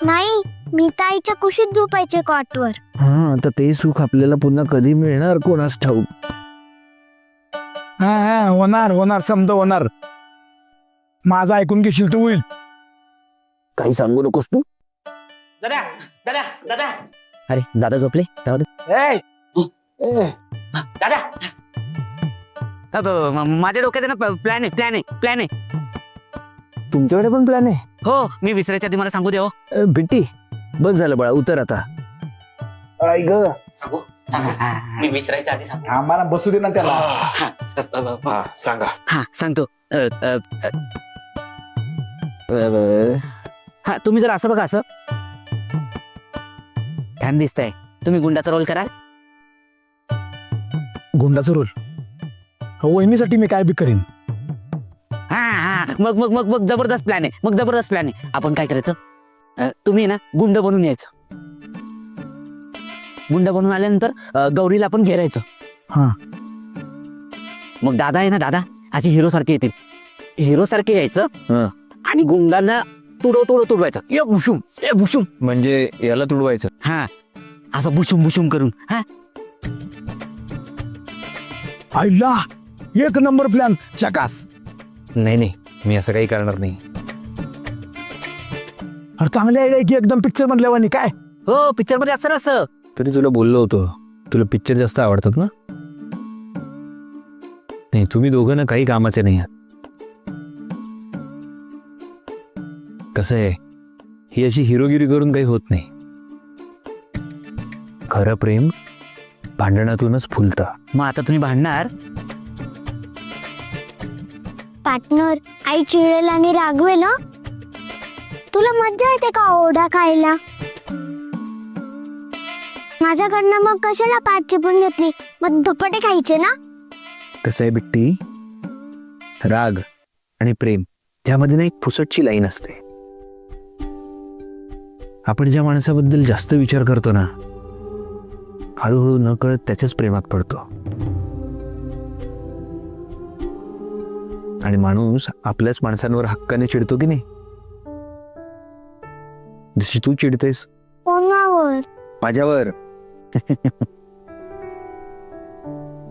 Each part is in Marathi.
नाही, मी ताईच्या कुशीत झोपायचे कॉटवर. हा, आता ते सुख आपल्याला पुन्हा कधी मिळणार कोणास ठाऊक. हा हा, होणार होणार, समजा होणार. माझं ऐकून घेशील तू होईल. काही सांगू नकोस तू. दादा दादा दादा अरे दादा झोपले जाऊ दे. दादा माझ्या डोक्यात आहे ना प्लॅन आहे. तुमच्याकडे पण प्लॅन आहे? हो, मी विसरायच्या आधी मला सांगू दे. हो बिट्टी, बस झालं बाळा, उतर आता. आई ग, सांगू मी विसरायच्या आधी सांगू. आम्हाला बसू दे ना त्याला. सांगा. हा सांगतो. हा, तुम्ही जर असं बघा, असं छान दिसतंय. तुम्ही गुंडाचा रोल कराल? गुंडाचा रोल? वहिनीसाठी मी काय बी करीन. हा हा, मग मग मग मग जबरदस्त प्लॅन आहे. आपण काय करायचं, तुम्ही ना गुंड बनून यायचं. गुंड बनून आल्यानंतर गौरीला आपण घेरायचं. हा, मग दादा आहे ना, दादा अशी हिरो सारखे येतील. हिरो सारखे यायचं हा. आणि गुंडांना तुडवायचं. ए भुशुम. म्हणजे याला तुडवायचं? हा, असं भुशुम करून. हा, आईला एक नंबर प्लॅन, चकास. नाही, मी असं काही करणार नाही. अरे चांगली आयडिया की, एकदम पिक्चर बनल्यावानी. काय हो, पिक्चर मध्ये असं असं. तरी तुला बोललो होतो, तुला पिक्चर जास्त आवडतात ना? नाही, तुम्ही दोघं ना काही कामाचे नाही आहात. कसं आहे, ही अशी हिरोगिरी करून काही होत नाही. खरं प्रेम भांडणातूनच फुलतं. मग आता तुम्ही भांडणार? पार्टनर, आई चिडेल आणि रागवेल हं? तुला मज्जा येते का ओढा खायला? माझ्याकडनं मग कशाला पाठ चिपून घेतली? मग धुपटे खायचे ना? कसं आहे बिट्टी, राग आणि प्रेम त्यामध्ये ना एक फुसटची लाईन असते. आपण ज्या माणसाबद्दल जास्त विचार करतो ना, हळूहळू न कळत त्याच्याच प्रेमात पडतो. आणि माणूस आपल्याच माणसांवर हक्काने चिडतो की नाही, जशी तू चिडतेस कोणावर? माझ्यावर.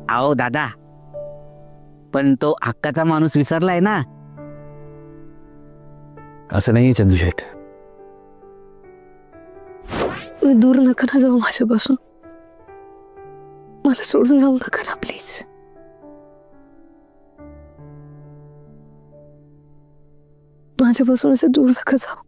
आओ दादा, पण तो हक्काचा माणूस विसरलाय ना. असं नाही चंदूशेठ. दूर नका ना जाऊ माझ्यापासून. मला सोडून जाऊ नका ना प्लीज. माझ्यापासून असं दूर नका जाऊ.